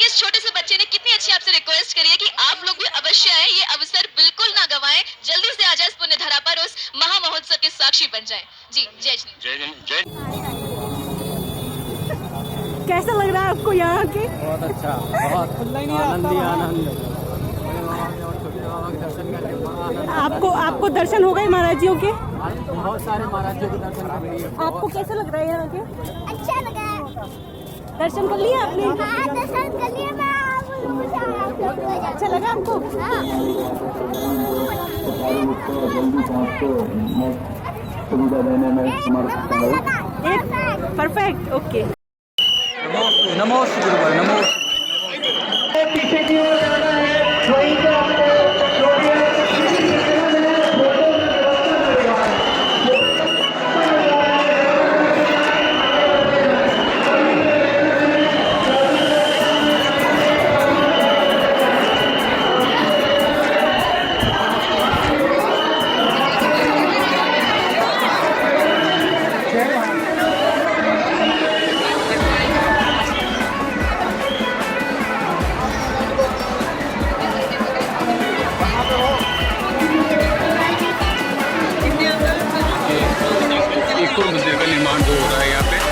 देखिए इस छोटे से बच्चे ने कितनी अच्छी आपसे रिक्वेस्ट करी है कि आप लोग भी अवश्य आए, ये अवसर बिल्कुल ना गवाएं, जल्दी से आ जाए इस पुण्य धरा पर, उस महा महोत्सव के साक्षी बन जाएं। जी जय श्री जय। कैसा लग रहा है आपको यहाँ आके? बहुत अच्छा, बहुत आनंद ही आनंद। आपको दर्शन हो गए महाराज जियों के? बहुत सारे महाराज जी के दर्शन कर लिए। आपको कैसा लग रहा है यहाँ के? अच्छा लगा। दर्शन कर लिए आपने? हाँ दर्शन कर लिए। अच्छा लगा आपको? हाँ। सुविधा देने में समर्थ है। Perfect, okay. नमो गुरुवर, नमो। पीछे की ओर जाना है, वहीं से आपको मंदिर का निर्माण जो हो रहा है यहाँ पे।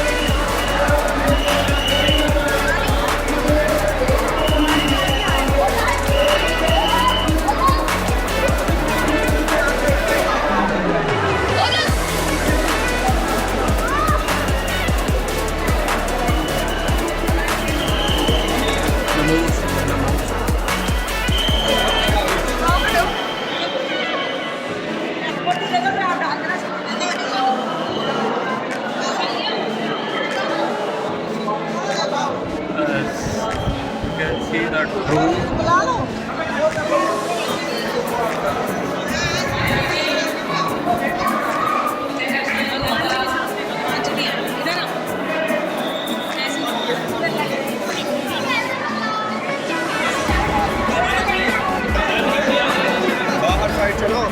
See that बाहर साइड चलो।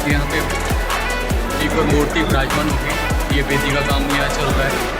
यहाँ पे एक और मूर्ति विराजमान होगी। ये वेदी का काम यहाँ चल रहा है।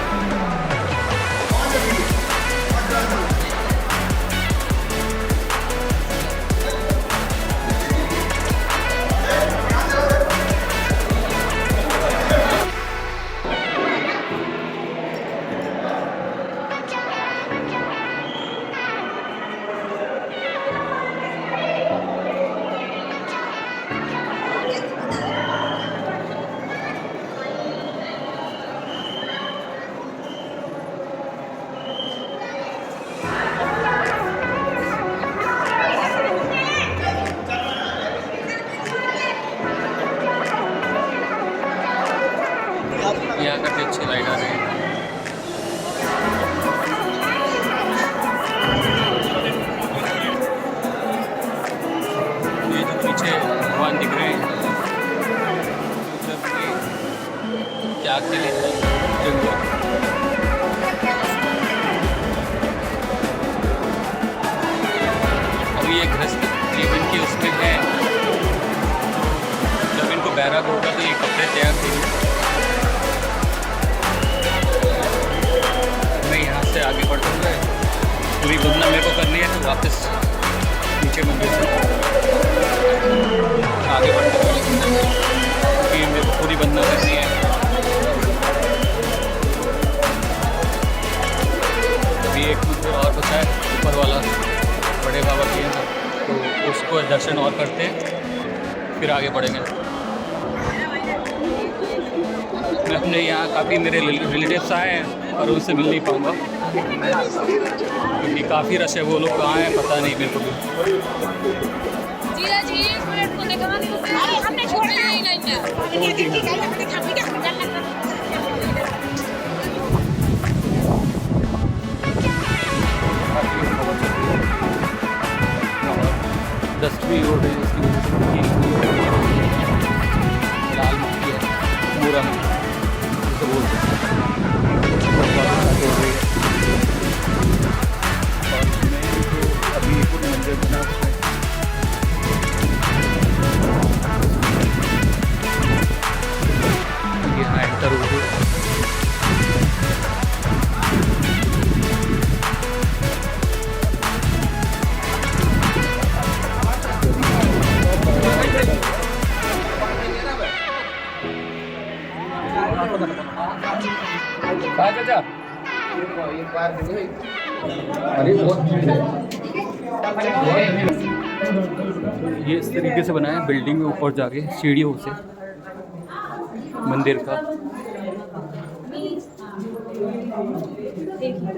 यहाँ काफी अच्छे राइड आ रहे हैं। ये जो पीछे भगवान दिख रहे हैं त्याग के लिए अभी ये गृहस्थ जीवन की उसमें है। जब इनको बैराग होगा तो ये कपड़े तैयार करेंगे। से आगे बढ़ते हुए पूरी बंदना मेरे को करनी है, तो वापस नीचे मंदिर से आगे बढ़ते हुए क्योंकि मेरे को पूरी बंदना करनी है। अभी एक मंदिर और बचा है ऊपर वाला, बड़े बाबा की है, तो उसको दर्शन और करते फिर आगे बढ़ेंगे। मैं अपने यहाँ काफ़ी मेरे रिलेटिव्स आए हैं पर उनसे मिल नहीं पाऊँगा क्योंकि काफ़ी रश है। वो लोग कहाँ हैं पता नहीं मेरे को भी। हमने छोड़ना ही नहीं है। डस्ट भी हो रही है इसकी वजह से। लाल मिट्टी है पूरा तो बोलते हैं। चाचा अरे बहुत भीड़ है। ये इस तरीके से बनाया है बिल्डिंग में ऊपर जाके सीढ़ियों से मंदिर का।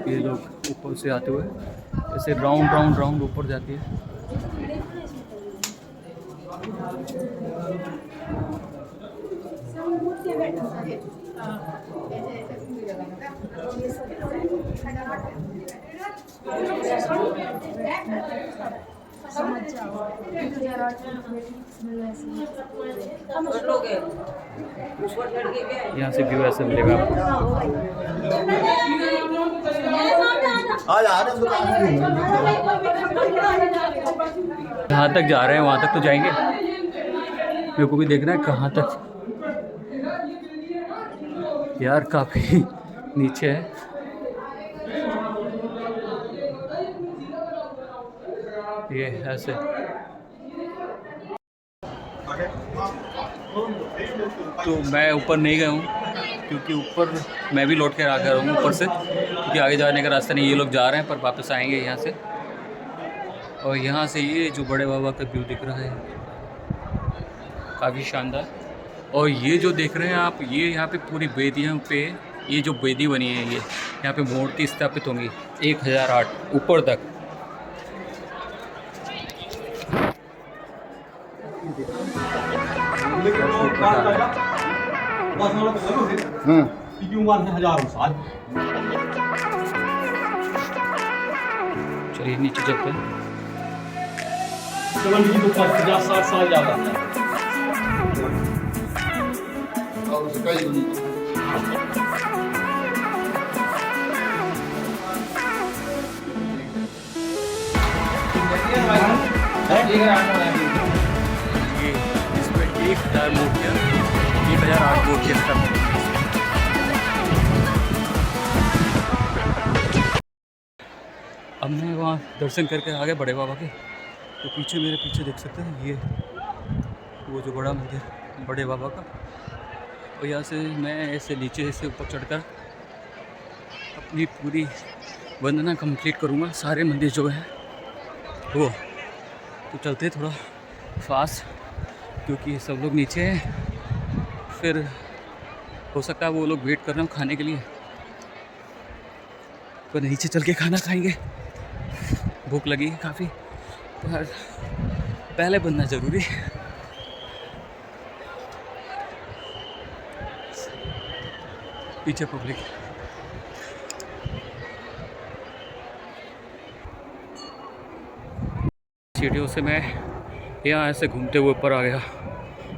ये लोग ऊपर से आते हुए ऐसे राउंड राउंड राउंड ऊपर जाती है। यहाँ से व्यू ऐसे मिलेगा आपको। जहाँ तक जा रहे हैं वहाँ तक तो जाएंगे, मेरे को भी देखना है कहाँ तक। यार काफ़ी नीचे है। ये ऐसे तो मैं ऊपर नहीं गया हूँ क्योंकि ऊपर मैं भी लौट कर आ गया हूँ ऊपर से, क्योंकि आगे जाने का रास्ता नहीं। ये लोग जा रहे हैं पर वापस आएंगे यहाँ से। और यहाँ से ये जो बड़े बाबा का व्यू दिख रहा है काफ़ी शानदार। और ये जो देख रहे हैं आप, ये यहाँ पे पूरी वेदियों पे ये जो वेदी बनी है, ये यहाँ पे मूर्ति स्थापित होंगी 1008 ऊपर तक। चलिए नीचे चलते हैं। 50-60 साल ज़्यादा है। ये इसमें 1000 मूर्तियाँ 1008 मूर्तियाँ सब। अब मैं वहाँ दर्शन करके आ गया बड़े बाबा के। तो पीछे मेरे पीछे देख सकते हैं ये वो जो बड़ा मंदिर बड़े बाबा का। और यहाँ से मैं ऐसे नीचे से ऊपर चढ़कर अपनी पूरी वंदना कंप्लीट करूँगा सारे मंदिर जो हैं वो। तो चलते थोड़ा फास्ट क्योंकि सब लोग नीचे हैं, फिर हो सकता है वो लोग वेट कर रहे हो खाने के लिए, तो नीचे चल के खाना खाएंगे। भूख लगी है काफ़ी, पर पहले बनना ज़रूरी है। पीछे पब्लिक। सीढ़ियों से मैं यहाँ ऐसे घूमते हुए ऊपर आ गया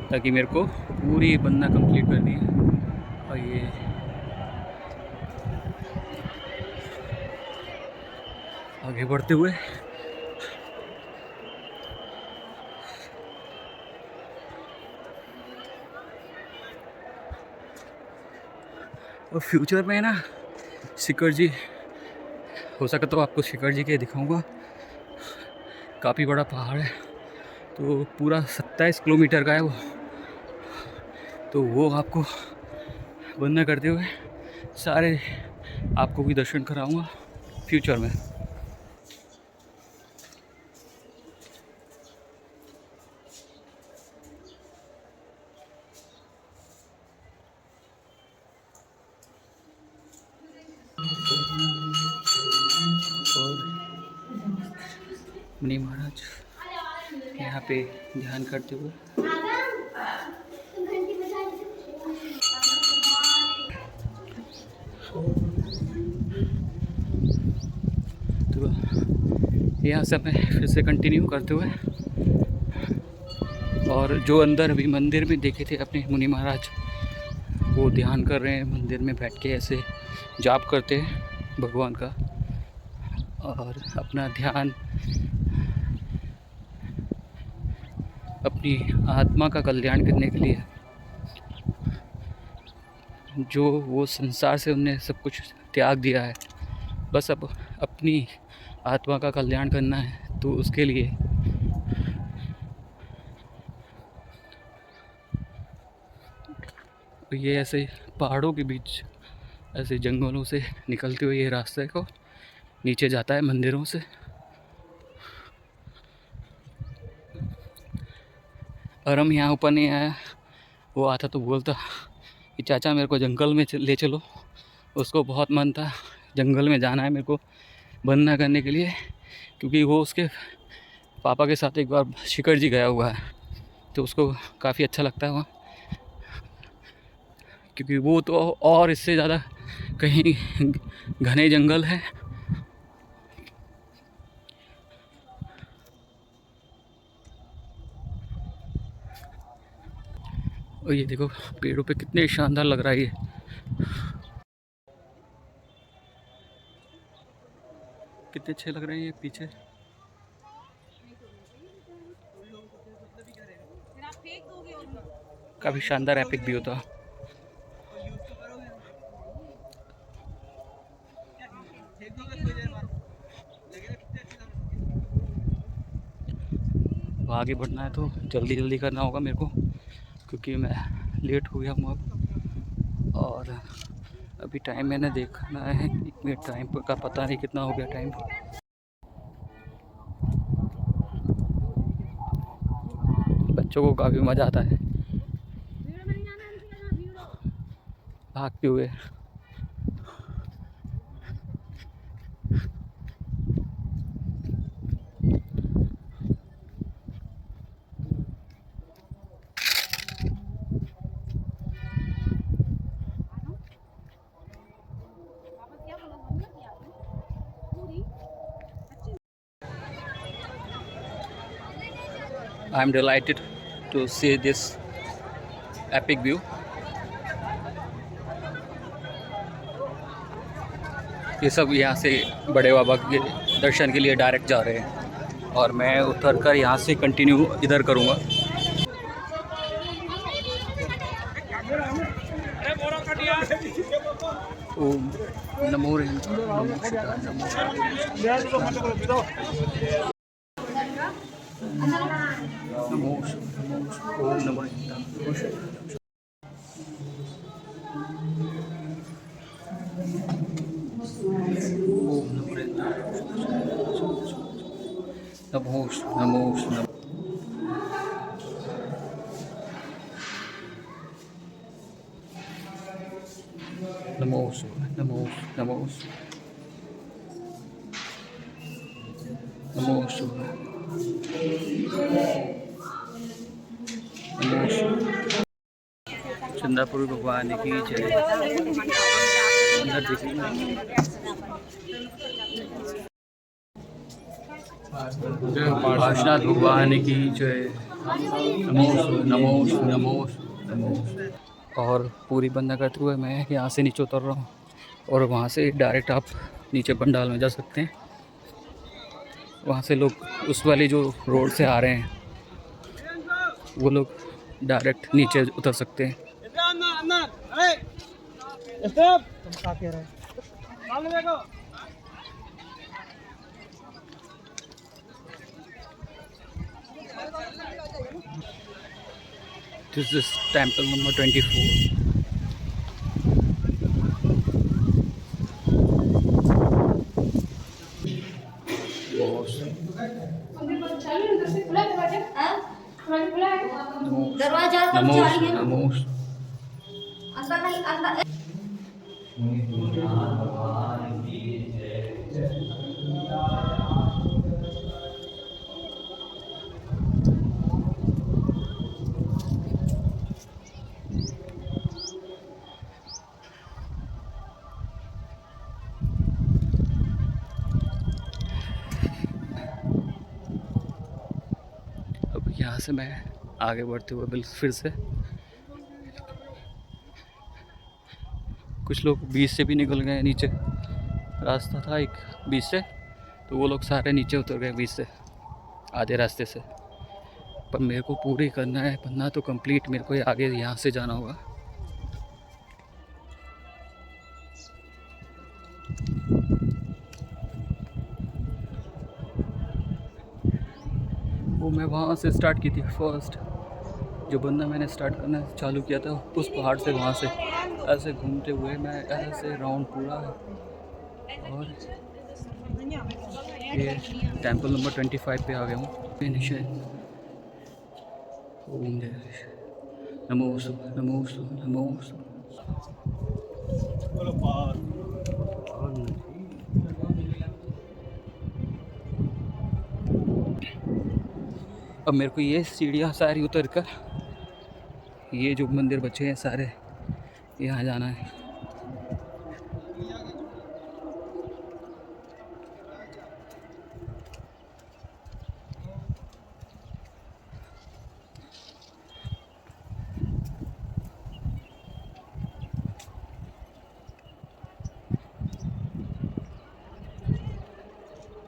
ताकि मेरे को पूरी बनना कंप्लीट करनी है। और ये आगे बढ़ते हुए और फ्यूचर में ना शिखर जी, हो सका तो आपको शिखर जी के दिखाऊंगा। काफ़ी बड़ा पहाड़ है, तो पूरा 27 किलोमीटर का है वो। तो वो आपको वंदना करते हुए सारे आपको भी दर्शन कराऊंगा फ्यूचर में। मुनि महाराज यहाँ पे ध्यान करते हुए तो यहाँ से हमें फिर से कंटिन्यू करते हुए, और जो अंदर अभी मंदिर में देखे थे अपने मुनि महाराज, वो ध्यान कर रहे हैं मंदिर में बैठ के, ऐसे जाप करते हैं भगवान का और अपना ध्यान अपनी आत्मा का कल्याण करने के लिए। जो वो संसार से उन्हें सब कुछ त्याग दिया है, बस अब अपनी आत्मा का कल्याण करना है, तो उसके लिए ये ऐसे पहाड़ों के बीच ऐसे जंगलों से निकलते हुए ये रास्ते को नीचे जाता है मंदिरों से। और हम यहाँ ऊपर नहीं आया, वो आता तो बोलता कि चाचा मेरे को जंगल में ले चलो। उसको बहुत मन था जंगल में जाना है मेरे को बंदना करने के लिए, क्योंकि वो उसके पापा के साथ एक बार शिखर जी गया हुआ है, तो उसको काफ़ी अच्छा लगता है वहाँ, क्योंकि वो तो और इससे ज़्यादा कहीं घने जंगल है। और ये देखो पेड़ों पे कितने शानदार लग रहा है ये। कितने अच्छे लग रहे हैं ये पीछे। काफ़ी शानदार एपिक व्यू था। आगे बढ़ना है तो जल्दी जल्दी करना होगा मेरे को, क्योंकि मैं लेट हो गया हूँ अब। और अभी टाइम मैंने देखना है, मेरे टाइम का पता नहीं कितना हो गया टाइम। बच्चों को काफ़ी मज़ा आता है भागते हुए। I am delighted to see this epic view. ये सब यहाँ से बड़े बाबा के दर्शन के लिए डायरेक्ट जा रहे हैं, और मैं उतर कर यहाँ से कंटिन्यू इधर करूँगा। ओम नमो चंदापुर भगवान की जय। काशीनाथ भगवान की जय। नमो नमो नमो। और पूरी बंदा करते हुए मैं यहाँ से नीचे उतर रहा हूँ, और वहाँ से डायरेक्ट आप नीचे पंडाल में जा सकते हैं। वहाँ से लोग उस वाली जो रोड से आ रहे हैं वो लोग डायरेक्ट नीचे उतर सकते हैं। This is temple number 24. दरवाजा नमो अंदर नहीं अंदर। अब यहाँ से मैं आगे बढ़ते हुए बिल्कुल फिर से कुछ लोग बीच से भी निकल गए नीचे। रास्ता था एक बीच से, तो वो लोग सारे नीचे उतर गए बीच से आधे रास्ते से। पर मेरे को पूरी करना है, पन्ना तो कंप्लीट मेरे को आगे यहाँ से जाना होगा। वो मैं वहाँ से स्टार्ट की थी फर्स्ट, जो बंदा मैंने स्टार्ट करना चालू किया था उस पहाड़ से, वहाँ से ऐसे घूमते हुए मैं ऐसे राउंड पूरा, और ये टेंपल नंबर 25 पे आ गया हूँ। नीचे ओम जय नमो नमो नमो। अब मेरे को ये सीढ़ियाँ सारी उतर कर ये जो मंदिर बचे हैं सारे यहाँ जाना है।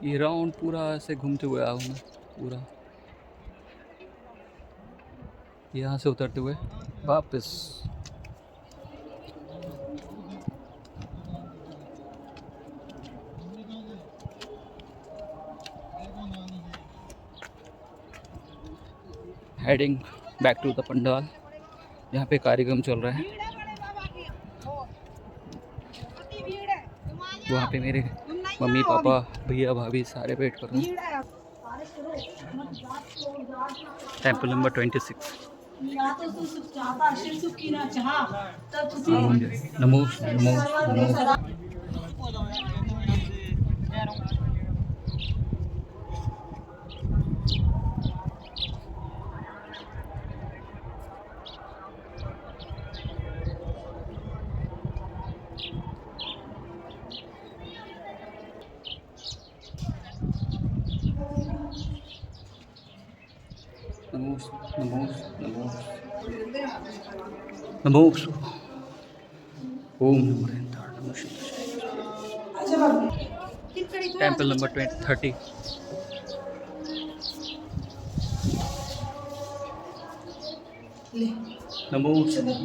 ये राउंड पूरा ऐसे घूमते हुए आऊँ मैं पूरा, यहाँ से उतरते हुए वापस। Heading back to the pandal, यहाँ पे कार्यक्रम चल रहा है। वहाँ पे मेरे मम्मी पापा भैया भाभी सारे वेट कर रहे हैं। Temple number 26। नमो नमो नमो। नमो नमो नमो नमो ओम नमो। Temple number 30। Namo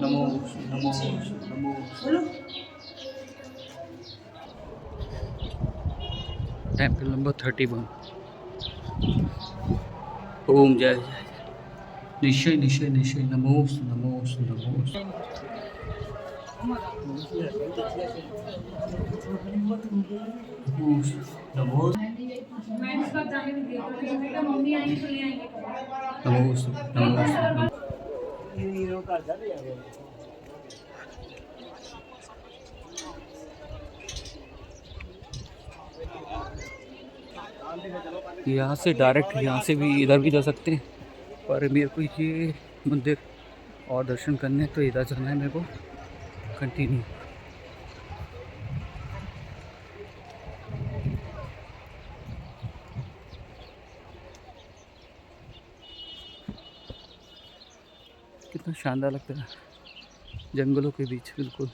Namo Namo Namo. Temple number 31। ओम जय जय निश्चय निश्चय निश्चय नमो नमो नमो। नमो नमो। यहाँ से डायरेक्ट यहाँ से भी इधर भी जा सकते हैं, पर मेरे को ये मंदिर और दर्शन करने तो इधर जाना है मेरे को कंटिन्यू। कितना शानदार लगता है जंगलों के बीच बिल्कुल।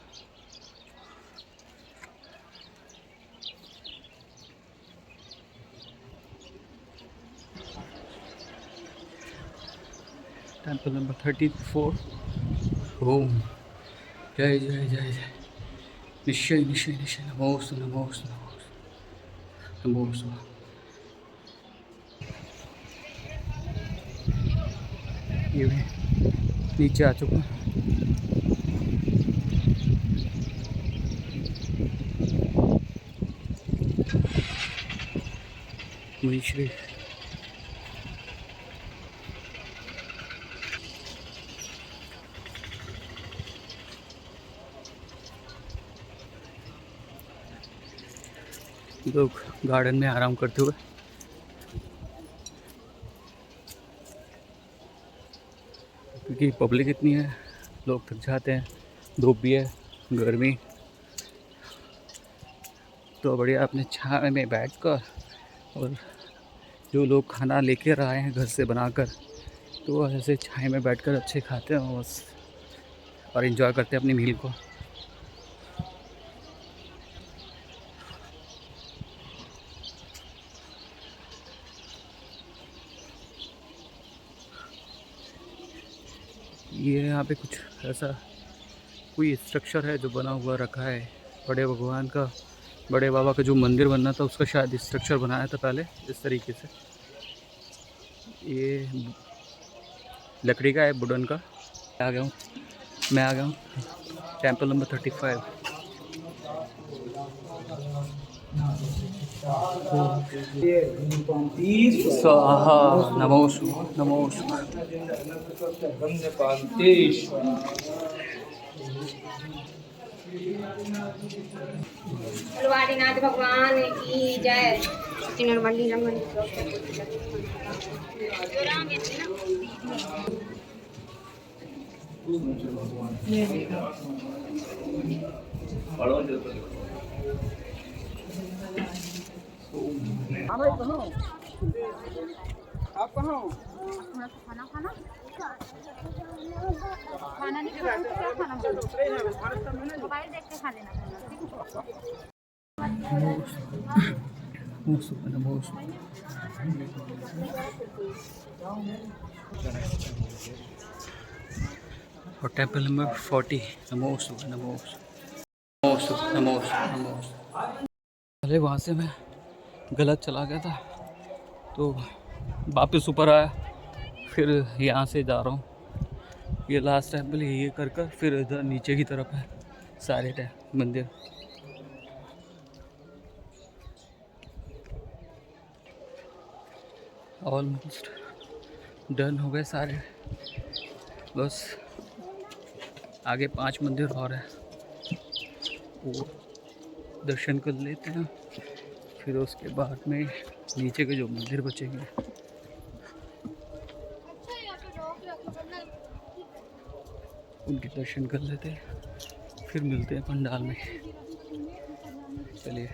Temple number 34। ओम जय जय जय जय निश्चय निश्चय निश्चय नमो नमो नमो नमो। ये मैं नीचे आ चुका हूँ। श्री लोग गार्डन में आराम करते हुए, क्योंकि पब्लिक इतनी है, लोग थक जाते हैं, धूप भी है, गर्मी, तो बढ़िया अपने छाँव में बैठकर, और जो लोग खाना लेकर आए हैं घर से बनाकर, तो ऐसे छाँव में बैठकर अच्छे खाते हैं बस, और एंजॉय करते हैं अपनी मील को। ये यहाँ पे कुछ ऐसा कोई स्ट्रक्चर है जो बना हुआ रखा है, बड़े भगवान का, बड़े बाबा का जो मंदिर बनना था उसका शायद स्ट्रक्चर बनाया था पहले इस तरीके से। ये लकड़ी का है, वुडन का। मैं आ गया हूँ टेम्पल नंबर 35। स्वाहा नमो नमो। नाथ भगवान की जय। मंडी आप कहाँ हो? खाना नहीं खाना मोबाइल देख के खा लेना। और टेम्पल नंबर 40 नमो नमो नमो। पहले वहाँ से मैं गलत चला गया था तो वापस ऊपर आया, फिर यहाँ से जा रहा हूँ। ये लास्ट टेम्पल ये कर फिर इधर नीचे की तरफ है सारे मंदिर। ऑलमोस्ट डन हो गए सारे, बस आगे 5 मंदिर और है, वो दर्शन कर लेते हैं। फिर उसके बाद में नीचे के जो मंदिर बचेंगे उनके दर्शन कर लेते हैं, फिर मिलते हैं पंडाल में। चलिए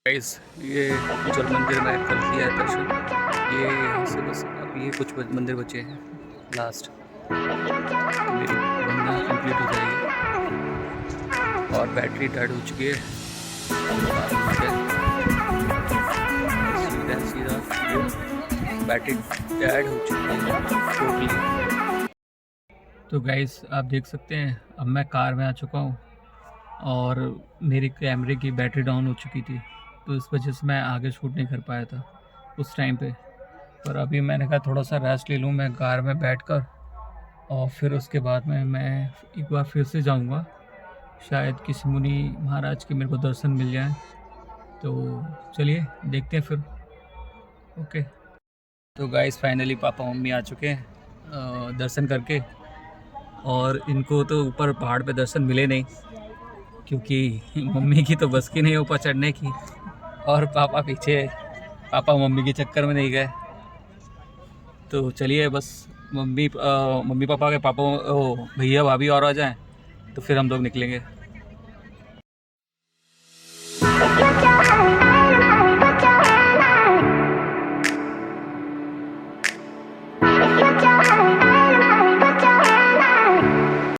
गाइस, ये जल मंदिर में कर दिया है दर्शन। ये यहाँ से बस अब ये कुछ मंदिर बचे हैं लास्ट, मेरी बनना कंप्लीट हो जाएगी और बैटरी डेड हो चुकी है। सीधा बैटरी डेड हो चुकी है टोटली। तो गाइस आप देख सकते हैं अब मैं कार में आ चुका हूँ और मेरे कैमरे की बैटरी डाउन हो चुकी थी, तो इस वजह से मैं आगे शूट नहीं कर पाया था उस टाइम पे। पर अभी मैंने कहा थोड़ा सा रेस्ट ले लूँ मैं कार में बैठकर, और फिर उसके बाद में मैं एक बार फिर से जाऊँगा। शायद किसी मुनि महाराज के मेरे को दर्शन मिल जाए, तो चलिए देखते हैं फिर। ओके, तो गाइस फाइनली पापा मम्मी आ चुके हैं दर्शन करके, और इनको तो ऊपर पहाड़ पे दर्शन मिले नहीं क्योंकि मम्मी की तो बस की नहीं ऊपर चढ़ने की, और पापा पीछे पापा मम्मी के चक्कर में नहीं गए। तो चलिए बस मम्मी पापा के पापा भैया भाभी और आ जाएं तो फिर हम लोग निकलेंगे।